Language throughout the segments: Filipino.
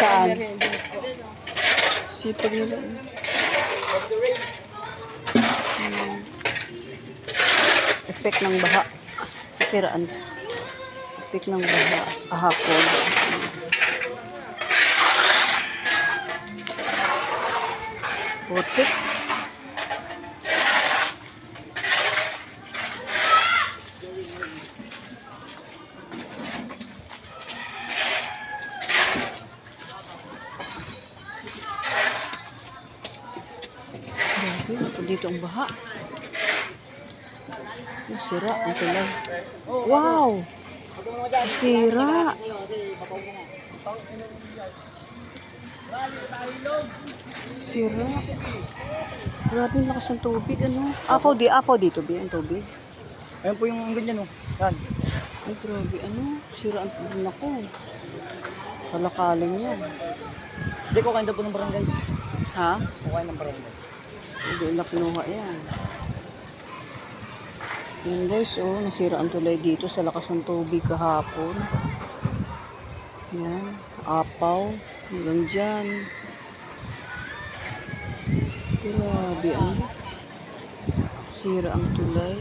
Saan? Sipag nila. Effect ng baha. Siraan. Effect ng baha. Ahapon. Putik. Dito ang baha. Sira ang tulay. Wow! Sira. Sira. Grabe yung lakas ng tubig. Ano? Apaw dito ba ang tubig? Ayan po yung ganyan, oh. Yan. Ay, grabe. Ano? Sira ang tubig na ko. Kalakaling yan. Hindi ko kain daw po ng barangay. Ha? Kukain ng barangay. Hindi na kinuha yan. Yan guys, oh, nasira ang tulay dito sa lakas ng tubig kahapon. Yan, apaw, hanggang dyan. Grabe, ano? Sira ang tulay.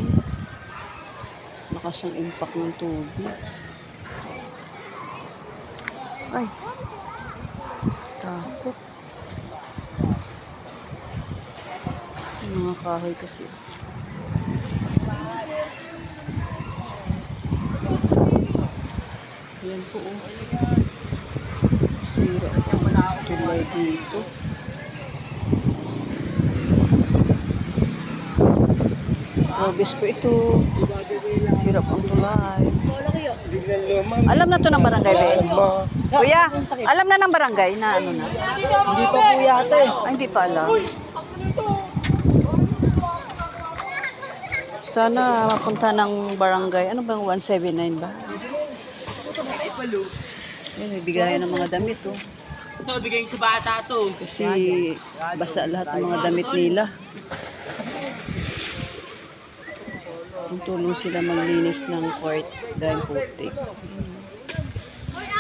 Lakas ang impact ng tubig. Ay, takot. Mga kahoy kasi. Yan po, oh. Sira ang tulay dito. Robes po ito. Sira ang tulay. Alam na to ng barangay, Ben? Kuya, alam na ng barangay na ano na? Hindi pa po yata eh. Ay, hindi pa alam. Sana mapunta ng barangay. Ano bang 179 ba? Yan, may bigayan ng mga damit, oh. Ito, bigay sa bata to. Kasi basa lahat ng mga damit nila. Tulong sila maglinis ng court dahil putik.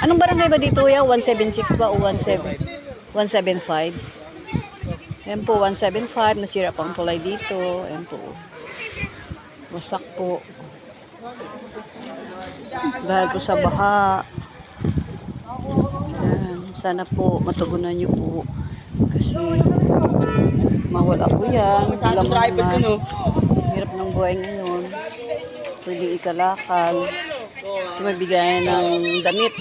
Anong barangay ba dito, ya? 176 ba o 175? Ayan po, 175. Nasira pa ang tulay dito. Ayan po. Wasak po. Dahil po sa baha. Ayan. Sana po matugunan nyo po. Kasi mawala po yan. Alam mo naman. Hirap ng buhay ngayon. Pwede ikalakal. Tumabigay ng damit.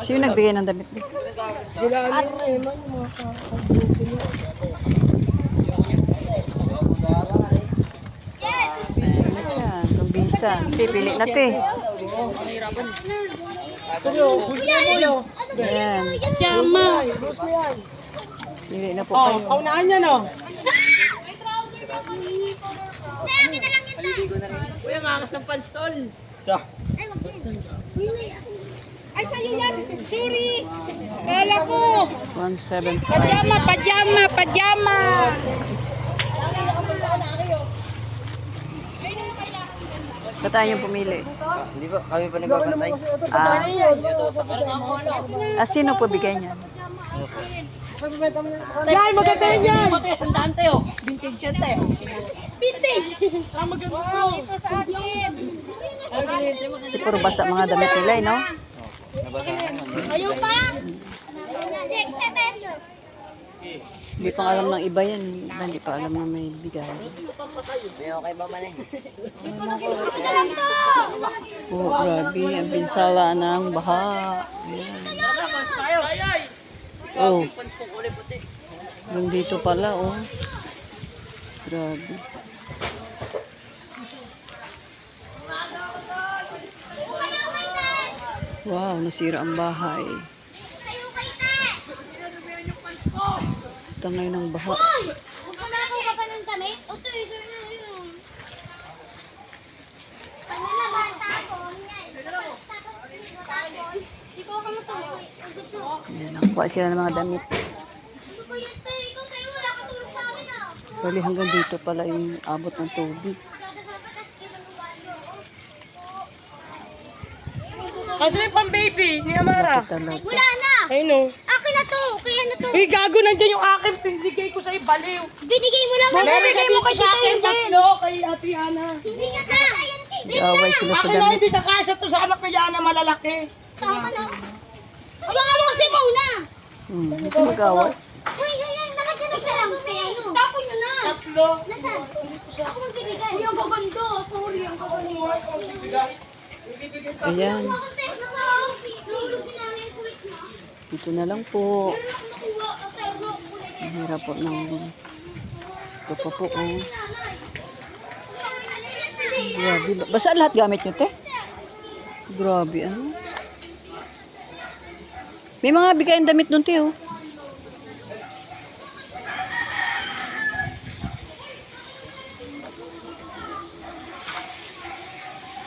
Sino nagbigay ng damit? Bisa. Pili na te. Ayan. Pili na po kayo. Kaunahan niya, no? Kuya, makas ng panstol. Sa? Ay, sa'yo yan. Sorry. Kala ko. 175. Pajama. Sa tayo pumili. Hindi ba? Kami pa nagbabantay. Sino po bigay niya? Yan, maganda yan. Sandaan tayo. Vintage yan tayo. Vintage. Maganda po. Ito sa akin. Kasi puro basa mga damit nila, no? Ayaw pa. Hindi pa alam ng iba yan. Iba hindi pa alam na may bigay. Okay ba man eh? Oh, grabe. Ang pinsala ng baha. Ayan. Oh. Yung dito pala, oh. Grabe. Wow, nasira ang bahay. Tangay ng baha. Magkanakaw ka pa ng damit? O, ito, ito. Ayan, nakuha sila ng mga damit. Bali hanggang dito pala yung abot ng tubig. Asan yung pang-baby ni Amara? Laki talaga. Wala na. Ayun o. Akin na to. Kaya na to. Uy, gago, nandiyan yung akin. Binigay ko sa'yo, baliw. Binigay mo lang. Binigay mo kasi sa akin, tatlo, kay Ate Ana. Hindi nga ka. Nag-away sila sa Akin na, damit. hindi kakasya to sa anak ni Yana, malalaki. Sama na. Abangan mo kasi mauna. Ito mag-away. Uy, yan. Nakagalag ka lang. Ano? Tapon nyo na. Tatlo. Nasaan? Ako magbibigay. Uy, ang gaganda. Sorry, ang gaganda. Ayan. Ako, te. Nahulog din namin yung kulit mo. Dito na lang po. Nakuha ka, te. Ang hirap po ng... Ito pa po, oh. Grabe. Basta lahat gamit nyo, te? Grabe, ano? May mga bigayan damit nun, te, oh.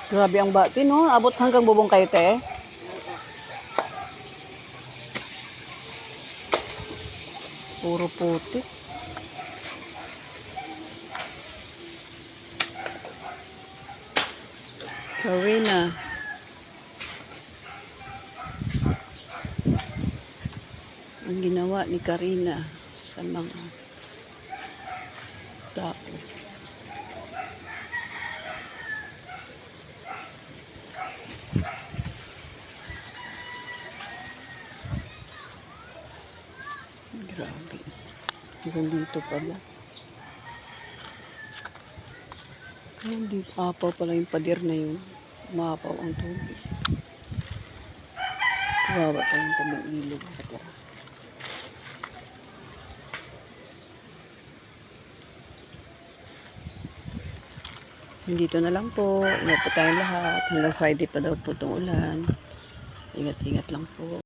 Grabe ang bati, no? Abot hanggang bubong kayo, te. Puro puti. Karina. Ang ginawa ni Karina sa mga tao. Grabe. Hanggang dito pala. Hindi apaw pala yung pader na yun. Maapaw ang tubig. Kawawa tayong tabing ilog. Dito na lang po. Ingat po tayong lahat. Hanggang Friday pa daw po itong ulan. Ingat-ingat lang po.